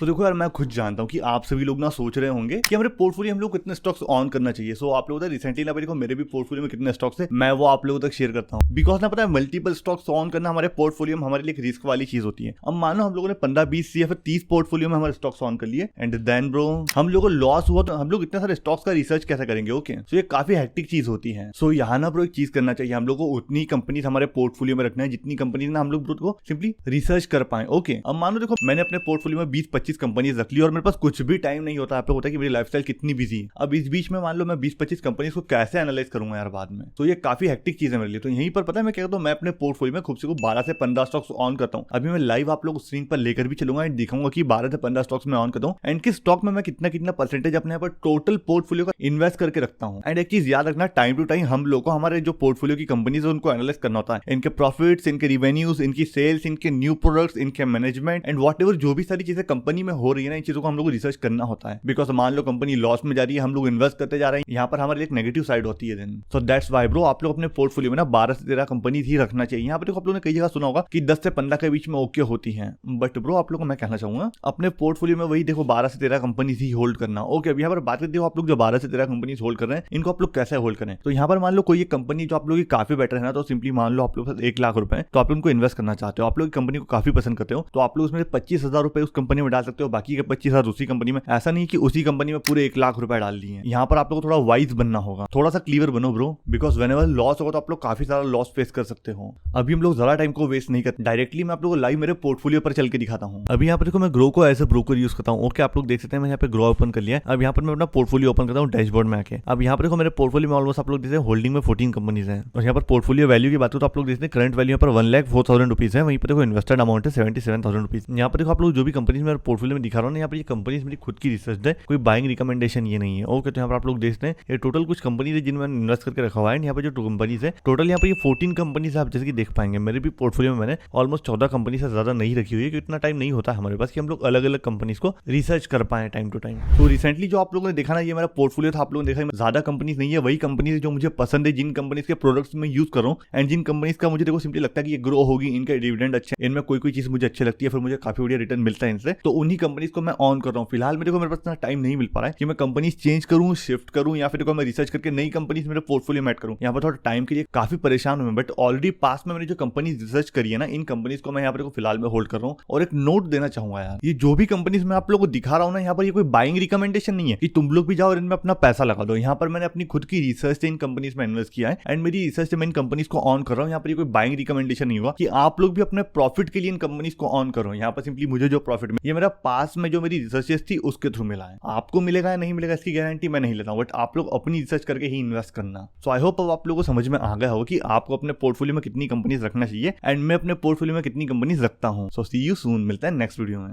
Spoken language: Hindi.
तो देखो यार, मैं खुद जानता हूँ कि आप सभी लोग ना सोच रहे होंगे कि हमारे पोर्टफोलियो हम लोग कितने स्टॉक्स ऑन करना चाहिए। सो आप लोगों रिसेंटली ना देखो मेरे भी पोर्टफोलियो में कितने स्टॉक्स है, मैं वो आप लोगों तक शेयर करता हूँ। बिकॉज ना पता है मल्टीपल स्टॉक्स ऑन करना हमारे पोर्टफोलियो में हमारे लिए एक रिस्क वाली चीज होती है। अब मानो हम लोगों ने 15-20 या फिर 30 पोर्टफोलियो में हमारे स्टॉक्स ऑन कर लिए एंड देन ब्रो हम लोगों को लॉस हुआ तो हम लोग इतने सारे स्टॉक्स का रिसर्च कैसे करेंगे। ओके सो ये काफी हेक्टिक चीज होती है। सो यहाँ ना ब्रो एक चीज करना चाहिए, हम लोग को उतनी कंपनीज हमारे पोर्टफोलियो में रखना है जितनी कंपनीज ना हम लोग ब्रो को सिंपली रिसर्च कर पाए। ओके अब मानो देखो मैंने अपने पोर्टफोलियो में 20-25 कंपनीज रख ली और मेरे पास कुछ भी टाइम नहीं होता। आपको होता है कि मेरी लाइफस्टाइल कितनी बिजी है। अब इस बीच में मान लो मैं 20-25 कंपनीज को कैसे एनालाइज करूंगा यार बाद में। तो ये काफी हेक्टिक चीज है मेरे लिए। तो यहीं पर पता है मैं क्या करता हूँ, मैं अपने पोर्टफोलियो में खूब से 12 से 15 स्टॉक्स ऑन करता हूँ। अभी मैं लाइव आप लोग स्क्रीन पर लेकर भी चलूंगा एंड दिखाऊंगा कि 12 से 15 स्टॉक्स में ऑन करता हूँ एंड किस स्टॉक में मैं कितना कितना परसेंटेज अपने यहाँ पर टोटल पोर्टफोलियो का इन्वेस्ट करके रखता हूँ। एंड एक चीज याद रखना, टाइम टू टाइम हम लोग को हमारे जो पोर्टफोलियो की कंपनीज है उनको एनालाइज करना होता है, इनके प्रॉफिट्स, इनके रिवेन्यूज, इनकी सेल्स, इनके न्यू प्रोडक्ट्स, इनके मैनेजमेंट एंड वॉट एवर जो भी सारी चीजें कंपनी में हो रही है ना, इन चीजों को हम लोग को रिसर्च करना होता है। बिकॉज मान लो कंपनी लॉस में जा रही है, हम लोग इन्वेस्ट करते जा रहे हैं, यहाँ पर हमारे एक नेगेटिव साइड होती है then. So that's why bro आप लोग अपने पोर्टफोलियो में ना 12 से 13 कंपनीज ही रखना चाहिए। यहाँ पर देखो आप लोगों ने कई जगह सुना होगा कि 10 से 15 के बीच में ओके होती है, बट ब्रो आप लोग को मैं कहना चाहूंगा अपने पोर्टफोलियो में वही देखो 12 से 13 कंपनीज ही होल्ड करना। ओके अब यहाँ पर बात करते हो आप लोग जो 12 से 13 कंपनीज होल्ड कर रहे हैं इनको आप लोग कैसे होल्ड करें। तो यहाँ पर मान लो कोई एक कंपनी जो आप लोग की काफी बेटर है ना, तो सिंपली मान लो आप लोग 1 लाख रुपए तो आप लोग उनको इन्वेस्ट करना चाहते हो, आप लोग कंपनी को काफी पसंद करते हो, तो आप लोग उसमें 25,000 रुपए उस कंपनी में डाल सकते हो, बाकी के 25,000 उसी कंपनी में। ऐसा नहीं कि उसी कंपनी में पूरे 1 लाख रुपए डाल दिए। यहाँ पर आप लोग को थोड़ा वाइज बनना होगा, थोड़ा सा क्लीवर बनो ब्रो, बिकॉज व्हेनेवर लॉस होगा तो आप लोग काफी सारा लॉस फेस कर सकते हो। अभी हम लोग ज्यादा टाइम को वेस्ट नहीं करते, डायरेक्टली मैं आप लोग को लाइव मेरे पोर्टफोलियो पर चल के दिखाता हूँ। अभी यहाँ पर देखो मैं ग्रो को एज ए ब्रोकर यूज करता हूँ। ओके आप लोग देख सकते हैं मैं यहाँ पे ग्रो ओपन कर लिया है। अब यहाँ पर मैं अपना पोर्टफोलियो ओपन करता हूँ डैशबोर्ड में आके। अब यहाँ पर देखो मेरे पोर्टफोलियो में ऑलमोस्ट आप लोग देखते हैं होल्डिंग में 14 कंपनीज हैं। और यहाँ पर पोर्टफोलियो वैल्यू की बात हो तो आप लोग देखते हैं करंट वैल्यू यहाँ पर 1,04,000 रुपीज है। वहीं पर देखो इन्वेस्टेड अमाउंट है 77,000 रुपीज। यहाँ पर देखो आप लोग जो भी कंपनीज मेरे पोर्टफोलियो में दिखा रहा हूँ, यहाँ पर ये कंपनीज मेरी खुद की रिसर्च है, कोई बाइंग रिकमेंडेशन ये नहीं है। ओके तो यहाँ पर आप लोग देखते हैं ये टोटल कुछ कंपनीज है जिनमें इन्वेस्ट करके रखा हुआ है। यहाँ पर जो कंपनीज है टोटल यहाँ पर ये 14 कंपनीज आप जैसे कि देख पाएंगे। मेरे भी पोर्टफोलियो में मैंने ऑलमोस्ट 14 कंपनी से ज्यादा नहीं रखी हुई है, क्योंकि इतना टाइम नहीं होता हमारे पास कि हम लोग अलग अलग कंपनीज को रिसर्च कर पाए टाइम टू टाइम। तो रिसेंटली जो आप लोगों ने देखा ना, ये मेरा पोर्टफोलियो था, आप लोगों ने देखा ज्यादा कंपनीज नहीं है, वही कंपनीज जो मुझे पसंद है, जिन कंपनीज के प्रोडक्ट्स में यूज कर रहा हूँ एंड जिन कंपनीज का मुझे देखो सिंपली लगता है कि ये ग्रो होगी, इनके डिविडेंड अच्छे, इनमें कोई चीज मुझे अच्छी लगती है, फिर मुझे काफी बढ़िया रिटर्न मिलता है इनसे, तो उन्हीं कंपनीज को मैं ऑन कर रहा हूँ। फिलहाल मेरे को मेरे पास इतना टाइम नहीं मिल पा रहा है कि मैं कंपनीज चेंज करूँ, शिफ्ट करूँ, या फिर देखो मैं रिसर्च करके नई कंपनीज मेरे पोर्टफोलियो में ऐड करूँ। यहाँ पर थोड़ा टाइम के लिए काफी परेशान हूँ, बट ऑलरेडी पास में मैंने जो कंपनीज रिसर्च करी है ना, इन कंपनीज को मैं यहाँ पर फिलहाल में होल्ड कर रहा हूँ। और एक नोट देना चाहूंगा यार, ये जो भी कंपनीज मैं आप लोगों को दिखा रहा हूँ ना, यहाँ पर ये कोई बाइंग रिकमेंडेशन नहीं है कि तुम लोग भी जाओ और इनमें अपना पैसा लगा दो। यहाँ पर मैंने अपनी खुद की रिसर्च से इन कंपनीज में इन्वेस्ट किया है एंड मेरी रिसर्च से मैं इन कंपनीज को ऑन कर रहा हूँ। यहाँ पर ये कोई बाइंग रिकमेंडेशन नहीं हुआ कि आप लोग भी अपने प्रॉफिट के लिए इन कंपनीज को ऑन करो। यहाँ पर सिंपली मुझे जो प्रॉफिट मिला, ये मेरा पास में जो मेरी रिसर्चेस थी उसके थ्रू मिला है। आपको मिलेगा या नहीं मिलेगा इसकी गारंटी मैं नहीं लेता हूँ, बट आप लोग अपनी रिसर्च करके ही इन्वेस्ट करना। सो आई होप अब आप लोगों को समझ में आ गया हो कि आपको अपने पोर्टफोलियो में कितनी कंपनीज रखना चाहिए एंड मैं अपने पोर्टफोलियो में कितनी कंपनीज रखता हूँ। सो सी यू सून, मिलता है नेक्स्ट वीडियो में।